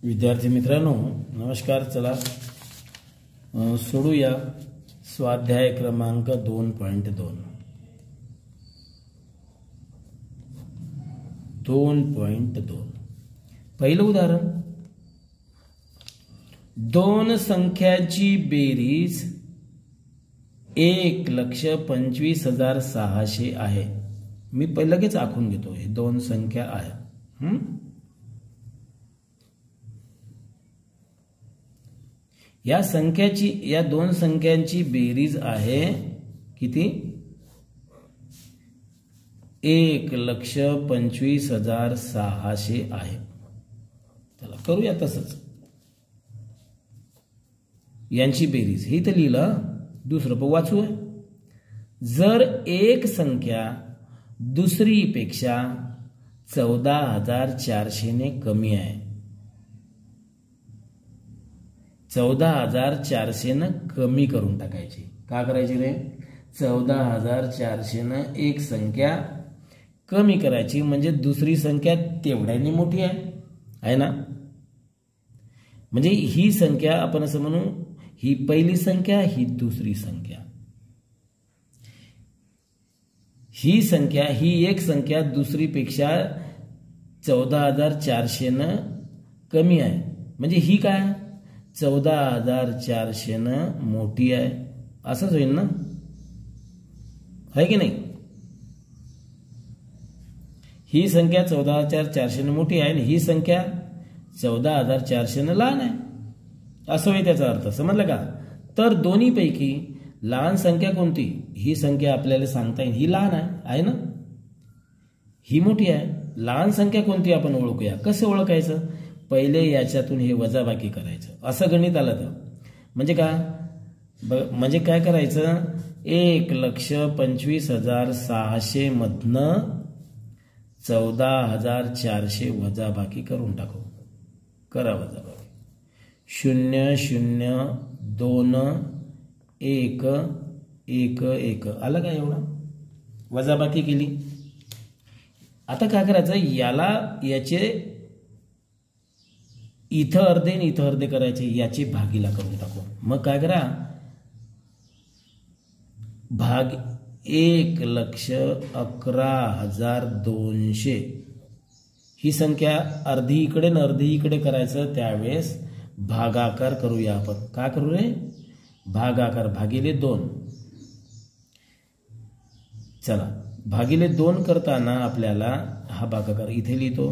विद्यार्थी मित्रांनो नमस्कार। चला सोडूया स्वाध्याय क्रमांक 2.2 पहिलं उदाहरण, दोन संख्यांची बेरीज 1,25,600 आहे। मी लगेच आखून घेतो, हे दोन संख्या आहे। या दोन संख्यांची बेरीज आहे किती? 1,25,600 आहे। चला करूया तसंच, यांची बेरीज ही तर लिहिलं, दुसरं पण वाचू। जर एक संख्या दुसरीपेक्षा 14,400 ने कमी आहे, 14,400 न कमी करून टाकायची। का करायची रे? 14,400 न एक संख्या कमी करायची, म्हणजे दुसरी संख्या तेवढ्याने मोठी आहे ना। म्हणजे ही संख्या आपण असं म्हणू, ही पहिली संख्या, ही दुसरी संख्या। ही संख्या, ही एक संख्या दुसरीपेक्षा 14,400 न कमी आहे, म्हणजे ही काय 14,400 न मोठी आहे, असंच होईल ना, आहे की नाही? ही संख्या 14,400 न मोठी आहे आणि ही संख्या 14,400 न लहान आहे, असं होईल त्याचा अर्थ। समजलं का? तर दोन्हीपैकी लहान संख्या कोणती? ही संख्या आपल्याला सांगता येईल, ही लहान आहे ना, ही मोठी आहे। लहान संख्या कोणती आपण ओळखूया। कसं ओळखायचं? पहिले याच्यातून हे वजाबाकी करायचं, असं गणित आलं तर। म्हणजे म्हणजे काय करायचं? 1,25,600 मधनं 14,400 वजाबाकी करून टाकू। करा वजाबाकी। 0 0 2 1 1 1 आलं का? एवढा वजाबाकी केली। आता काय करायचं? याचे इथं अर्धे आणि इथं अर्धे करायचे, याची भागीला करून टाकू। मग काय करा? भाग 1,11,200 ही संख्या अर्धी इकडे न अर्धी इकडे करायचं, त्यावेळेस भागाकार करूया आपण। काय करू रे? भागाकार भागिले 2। चला भागिले 2 करताना आपल्याला हा भागाकार इथे लिहितो।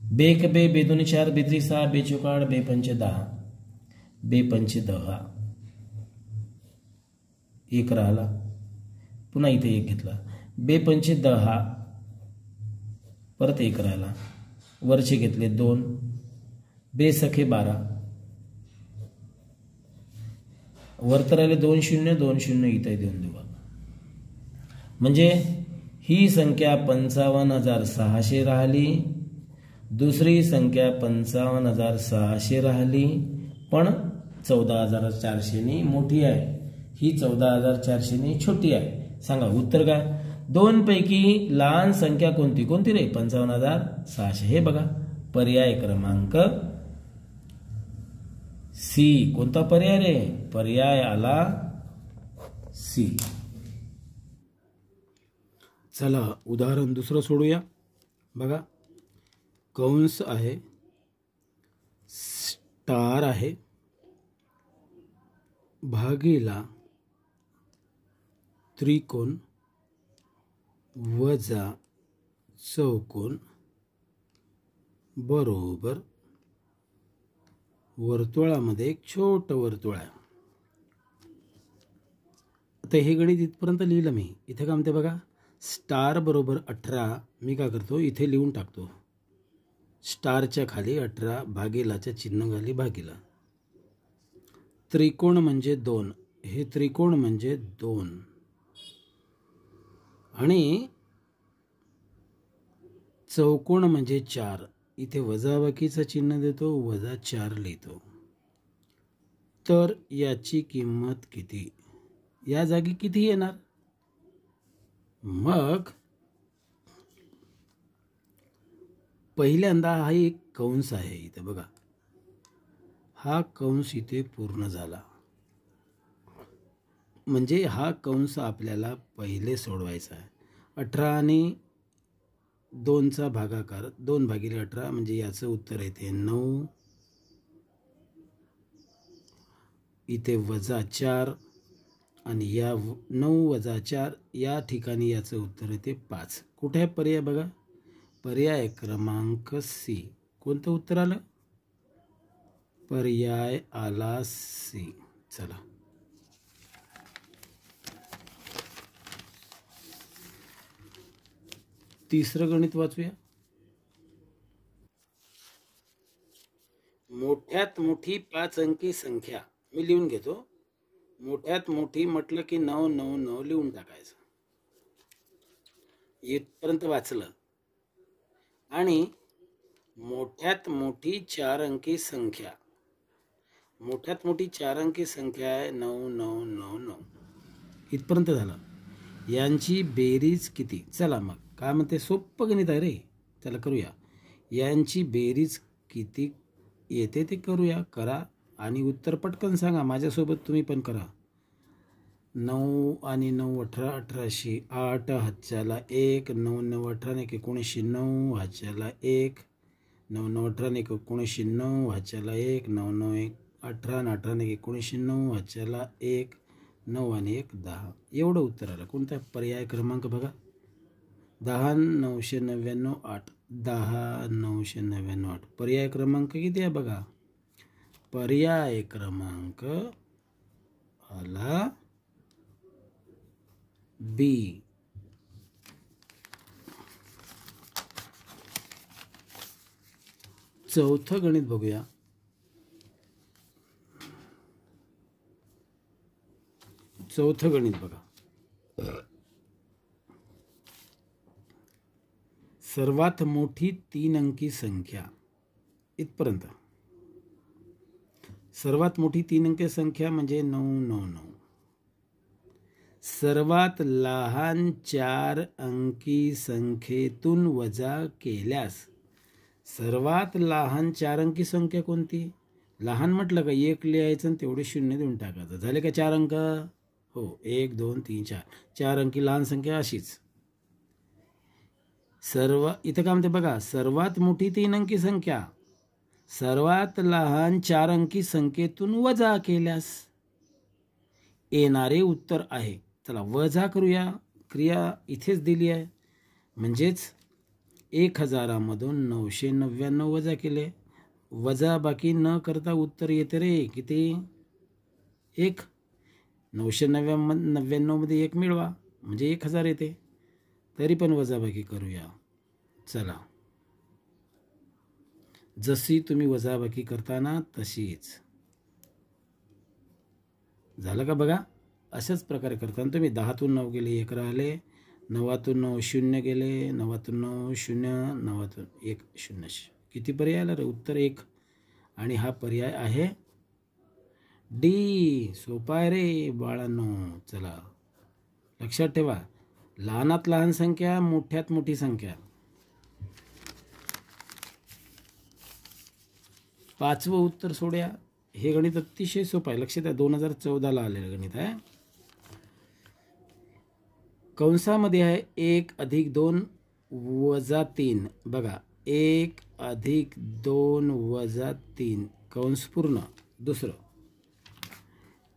बेक बे बेदोनी 4 बेत्री 6 बेचोकाड बेपंचे 10 बेपंचे 10 एक राहिला, पुन्हा इथे एक घेतला, बेपंचे 10 परत एक राहिला, वरचे घेतले 2 बेसखे 12 वरत राहिले 2 0 2 0 इथे देऊन देऊ। म्हणजे ही संख्या 55,600 राहिली, दुसरी संख्या 55,600 राहिली, पण 14,400 नी मोठी आहे, ही 14,400 नी छोटी आहे। सांगा उत्तर काय? दोन पैकी लहान संख्या कोणती? कोणती रे? 55,600। हे बघा पर्याय क्रमांक सी। कोणता पर्याय रे? पर्याय आला सी। चला उदाहरण दुसरं सोडूया। बघा कंस आहे, स्टार आहे, भागीला त्रिकोण वजा चौकोन बरोबर वर्तुळामध्ये एक छोटं वर्तुळ आहे। आता हे गणित इथपर्यंत लिहिलं मी। इथे काय म्हणते बघा, स्टार बरोबर 18 मी काय करतो इथे लिहून टाकतो। स्टारच्या खाली 18 भागीलाच्या चिन्ह खाली भागीला। त्रिकोण म्हणजे 2, हे त्रिकोण म्हणजे 2 आणि चौकोन म्हणजे 4 इथे वजाबाकीचं चिन्ह देतो, -4 लिहितो. तर याची किंमत किती? या जागी किती येणार? मग पहिल्यांदा हा एक कंस आहे इथे बघा, हा कंस इथे पूर्ण झाला. म्हणजे हा कंस आपल्याला पहिले सोडवायचा आहे. 18 आणि 2चा भागाकार 2/18 म्हणजे याचं उत्तर येते 9. इथे -4 आणि या 9 - 4 या ठिकाणी याचं उत्तर येते 5. कुठे आहे पर्याय बघा? पर्याय क्रमांक सी. कोणतं उत्तर आलं? पर्याय आला सी. चला तिसरं गणित वाचूया. मोठ्यात मोठी 5 अंकी संख्या मी लिहून घेतो. मोठ्यात मोठी म्हटलं की 999 लिहून टाकायचं. इथपर्यंत वाचलं. आणि मोठ्यात मोठी 4 अंकी संख्या, मोठ्यात मोठी 4 अंकी संख्या आहे 9999. इथपर्यंत झालं. यांची बेरीज किती? चला मग काय म्हणते, सोपं गणित आहे रे. चला करूया. यांची बेरीज किती येते ते करूया. करा आणि उत्तर पटकन सांगा. माझ्यासोबत तुम्ही पण करा. 9 आणि 9 18 1800, 8 हातच्याला 1, 9 9 18 1909 हातच्याला 1, 9 9 18 1909 हातच्याला 1, 9 9 18 18 1909 हातच्याला 1, 9 आणि 1 10. एवढं उत्तर आलं. कोणता पर्याय क्रमांक बघा? 10 999 8. 10 999 8. पर्याय क्रमांक किती आहे बघा? पर्याय क्रमांक आला बी. चौथं गणित बघूया. चौथं गणित बघा. सर्वात मोठी 3 अंकी संख्या. इथपर्यंत सर्वात मोठी 3 अंकी संख्या म्हणजे 999. सर्वात लहान 4 अंकी संख्येतून वजा केल्यास, सर्वात लहान 4 अंकी संख्या कोणती? लहान म्हटलं का 1 लिहायचं आणि तेवढे 0 देऊन टाकायचं. झाले का 4 अंक? हो, 1 2 3 4. 4 अंकी लहान संख्या अशीच. इथं काय म्हणते बघा, सर्वात मोठी 3 अंकी संख्या सर्वात लहान 4 अंकी संख्येतून वजा केल्यास येणारे उत्तर आहे. चला वजा करूया. क्रिया इथेच दिली आहे. म्हणजेच 1000 मधून 999 वजा केले. वजा बाकी न करता उत्तर येते रे किती? 1. 999 मध्ये 1 मिळवा म्हणजे 1000 येते. तरी पण वजाबाकी करूया. चला जशी तुम्ही वजाबाकी करताना तशीच. झालं का बघा? अशाच प्रकारे करताना तुम्ही 10तून 9 गेले 1 राहिले, 9तून 9 0 गेले, 9तून 9 0, 9तून 1 0. किती पर्याय आला रे? उत्तर 1. आणि हा पर्याय आहे डी. सोपा आहे रे बाळांनो. चला लक्षात ठेवा, लहानात लहान संख्या, मोठ्यात मोठी संख्या. 5वं उत्तर सोड्या. हे गणित अतिशय सोपं आहे. लक्षात आहे, 2014ला आलेलं गणित आहे. कंसामध्ये आहे 1 + 2 - 3. बघा 1 + 2 - 3 कंस पूर्ण. दुसरं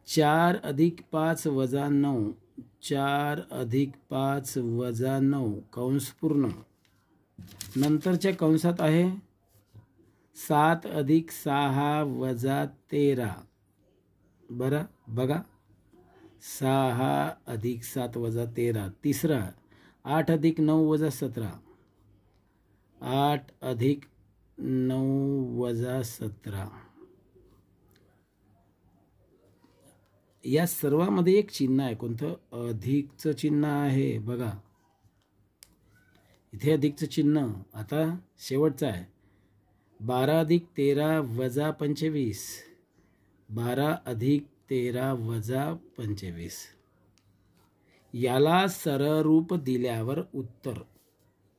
4 + 5 - 9. 4 + 5 - 9 कंस पूर्ण. नंतरच्या कंसात आहे 7 + 6 - 13. बरं बघा 6 + 7 - 13. तिसरा 8 + 9 - 17. 8 + 9 - 17. या सर्वांमध्ये एक चिन्ह आहे. कोणतं? अधिकचं चिन्ह आहे बघा. इथे अधिकचं चिन्ह. आता शेवटचं आहे 12 अधिक 13 वजा 25, 12 अधिक 13 वजा 25, याला सरळ रूप दिल्यावर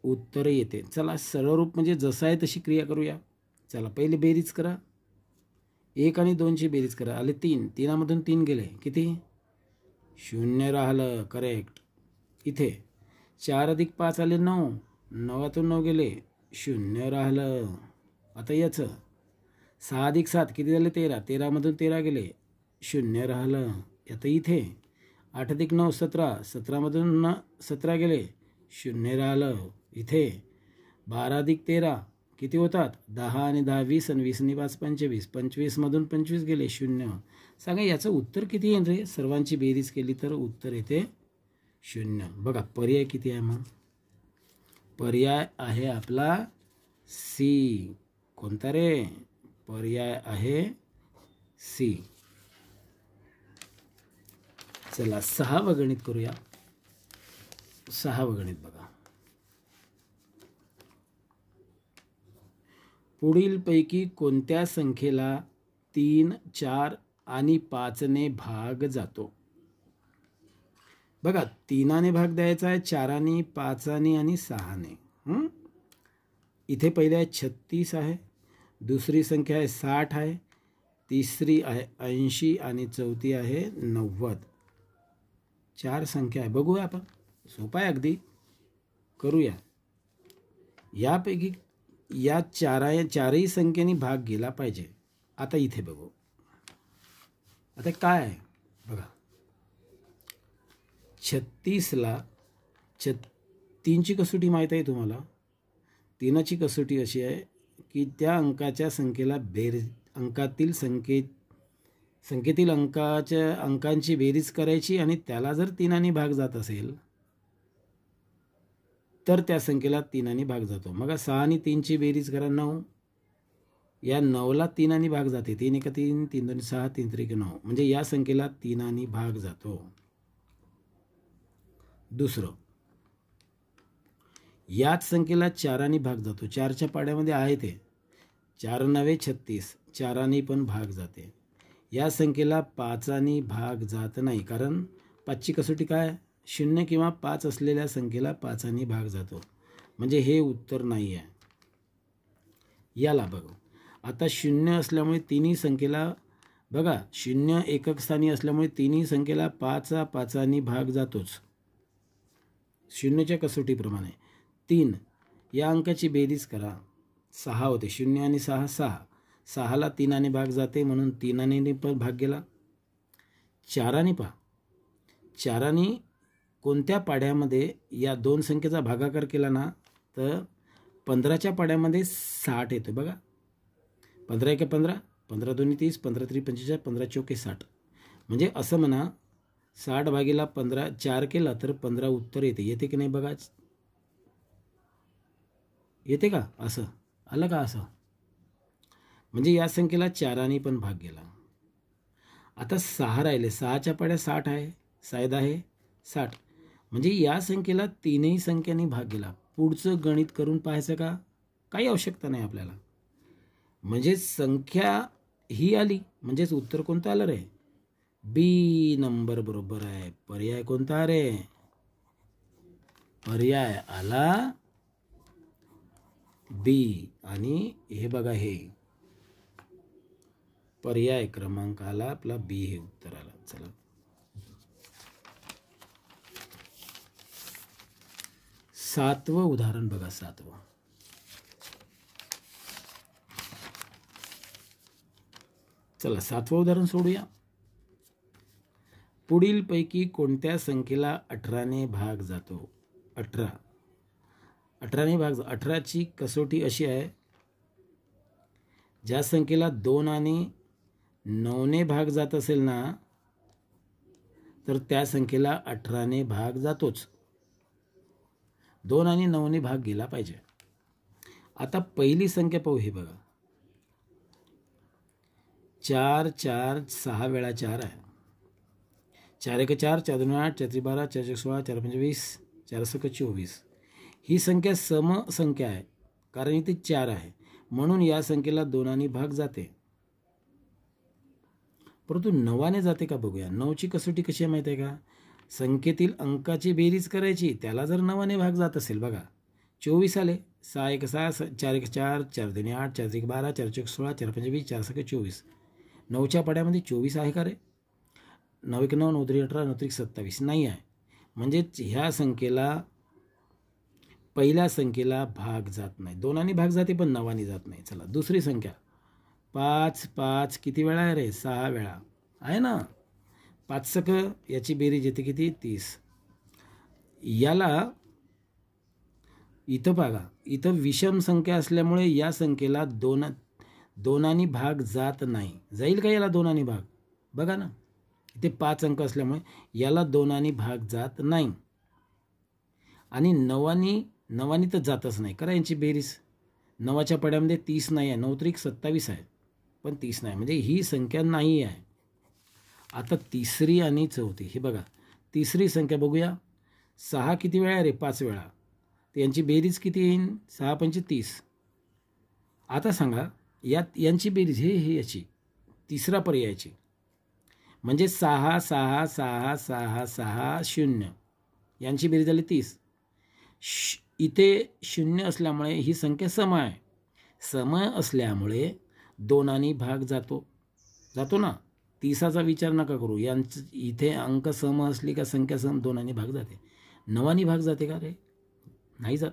उत्तर येते. चला सरळ रूप म्हणजे जसं आहे तशी क्रिया करूया. चला पहिले बेरीज करा. 1 आणि 2ची बेरीज करा. आले 3, 3मधून 3 गेले, किती? 0 राहिलं. करेक्ट. इथे 4 अधिक 5 आले 9, 9तून 9 गेले, 0 राहिलं. आता याचं 6 अधिक 7 किती झाले? 13, 13मधून 13 गेले, 0 राहिलं. आता इथे 8 अधिक 9 17, 17मधून 17 गेले, 0 राहिलं. इथे 12 अधिक 13 किती होतात? 10 आणि 10 20 आणि 20 आणि 5 25, 25मधून 25 गेले, 0. सांगा याचं उत्तर किती येईल रे? सर्वांची बेरीज केली तर उत्तर येते 0. बघा पर्याय किती आहे मग? पर्याय आहे आपला सी. कोणता रे? पर्याय आहे सी. चला 6वं गणित करूया. 6वं गणित बघा. पुढीलपैकी कोणत्या संख्येला 3, 4 आणि 5ने भाग जातो? बघा 3ने भाग द्यायचा आहे, 4ने, 5ने आणि 6ने. इथे पहिले आहे 36 आहे, दुसरी संख्या आहे 60 आहे, तिसरी आहे 80 आणि चौथी आहे 90. 4 संख्या आहे. बघूया आपण. सोपा आहे अगदी. करूया. यापैकी या चारही संख्येने भाग गेला पाहिजे. आता इथे बघू. आता काय आहे बघा. 36ला 3ची कसोटी माहीत आहे तुम्हाला. 3ची कसोटी अशी आहे की त्या अंकाच्या संख्येला संख्येतील अंकांची बेरीज करायची आणि त्याला जर 3ने भाग जात असेल तर त्या संख्येला 3ने भाग जातो. मग 6 आणि 3ची बेरीज करा 9. या 9ला 3ने भाग जाते. 3 1 3, 3 2 6, 3 3 9. म्हणजे या संख्येला 3ने भाग जातो. दुसरं, याच संख्येला 4ने भाग जातो. 4च्या पाड्यामध्ये आहे ते 4 9 36, 4ने पण भाग जाते. या संख्येला 5ने भाग जात नाही, कारण 5ची कसोटी काय? 0 किंवा 5 असलेल्या संख्येला 5ने भाग जातो. म्हणजे हे उत्तर नाही आहे. याला बघू. आता 0 असल्यामुळे तिन्ही संख्येला बघा 0 एकक स्थानी असल्यामुळे तिन्ही संख्येला 5ने भाग जातोच. 0च्या कसोटीप्रमाणे 3 या अंकाची बेरीज करा. 6 होते. 0 आणि 6 6. 6ला 3ने भाग जाते म्हणून 3ने पण भाग गेला. 4ने पहा. 4ने कोणत्या पाड्यामध्ये या दोन संख्येचा भागाकार केला ना तर 15च्या पाड्यामध्ये 60 येतो. बघा 15 1 15, 15 2 30, 15 3 45, 15 4 60. म्हणजे असं म्हणा 60 भागीला 15 4 केला तर 15 उत्तर येते. येते की नाही बघा. येते का? असं आलं का? असं म्हणजे या संख्येला 4ने पण भाग गेला. आता 6 राहिले. 6च्या पाड्या 60 आहे, 6 आहे 60. म्हणजे या संख्येला तीनही संख्यांनी भाग गेला. पुढचं गणित करून पाहायचं का? काही आवश्यकता नाही आपल्याला. म्हणजे संख्या ही आली म्हणजेच उत्तर कोणतं आलं रे? बी नंबर बरोबर आहे. पर्याय कोणता रे? पर्याय आला बी. आणि हे बघा हे पर्याय क्रमांक आला आपला बी. हे उत्तर आलं. चला 7वं उदाहरण बघा. 7वं. चला 7वं उदाहरण सोडूया. पुढीलपैकी कोणत्या संख्येला 18ने भाग जातो? 18ने भाग. 18ची कसोटी अशी आहे, ज्या संख्येला 2 आणि 9ने भाग जात असेल ना तर त्या संख्येला 18ने भाग जातोच. 2 आणि 9ने भाग गेला पाहिजे. आता पहिली संख्या पाहू. हे बघा 4 4 6 वेळा 4 आहे. 4 1 4, 4 2 8, 4 3 12, 4 1 16, 4 5 20, 4 6 24. ही संख्या सम संख्या आहे कारण इथे 4 आहे. म्हणून या संख्येला 2 भाग जाते. परंतु 9 जाते का बघूया. 9ची कसोटी कशी आहे माहिती आहे का? संख्येतील अंकाची बेरीज करायची, त्याला जर 9 भाग जात असेल बघा. 24 आले. 6 1 6, 4 1 4, 4 2 8, 4 1 12, 4 4 16, 4 5 20, 4 6 24. 9च्या पाड्यामध्ये 24 आहे का रे? 9 1 9, 9 3 18, 9 3 27 नाही आहे. म्हणजे ह्या संख्येला, पहिल्या संख्येला भाग जात नाही. 2 भाग जाते पण 9 जात नाही. चला दुसरी संख्या 5 5 किती वेळा आहे रे? 6 वेळा आहे ना. 5 सक याची बेरीज येते किती? 30. याला इथं बघा, इथं विषम संख्या असल्यामुळे या संख्येला 2 भाग जात नाही. जाईल का याला 2 भाग? बघा ना, इथे 5 अंक असल्यामुळे याला 2 भाग जात नाही. आणि 9 तर जातच नाही. करा यांची बेरीज. 9च्या पड्यामध्ये 30 नाही आहे. 9 3 27 आहे, पण 30 नाही, म्हणजे ही संख्या नाही आहे. आता तिसरी आणि चौथी, हे बघा तिसरी संख्या बघूया. 6 किती वेळा आहे रे? 5 वेळा. तर यांची बेरीज किती येईल? 6 5 30. आता सांगा यांची बेरीज, हे याची तिसरा पर्यायाची, म्हणजे 6 6 6 6 6 0, यांची बेरीज झाली 30. इथे 0 असल्यामुळे ही संख्या सम आहे. सम असल्यामुळे 2 भाग जातो ना. 30चा विचार नका करू. यांचं इथे अंक सम असली का संख्या सम 2 भाग जाते. 9 भाग जाते का रे? नाही जात,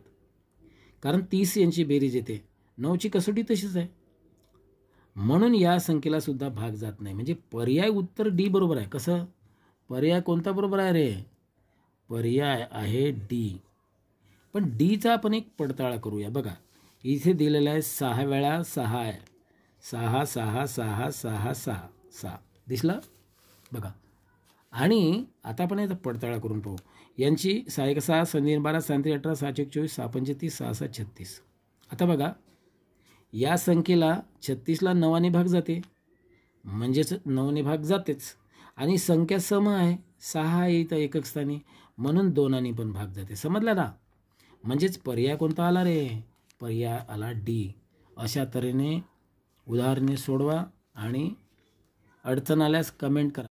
कारण 30 यांची बेरीज येते. 9ची कसोटी तशीच आहे. म्हणून या संख्येला सुद्धा भाग जात नाही. म्हणजे पर्याय उत्तर डी बरोबर आहे. कसं? पर्याय कोणता बरोबर आहे रे? पर्याय आहे डी. पण डीचा आपण एक पडताळा करूया. बघा इथे दिलेला आहे 6 वेळा 6 आहे. 6 6 6 6 6 6 दिसला बघा. आणि आता आपण याचा पडताळा करून पाहू. यांची 6 1 6, 6 3 12, 6 3 18, 6 1 24, 6 5 30, 6 6 36. आता बघा या संख्येला 36ला 9 भाग जाते, म्हणजेच 9 भाग जातेच. आणि संख्या सम आहे. 6 आहे इथं एकक स्थानी, म्हणून 2 पण भाग जाते. समजलं ना? म्हणजेच पर्याय कोणता आला रे? पर्याय आला डी. अशा तऱ्हेने उदाहरणे सोडवा आणि अडचण आल्यास कमेंट करा.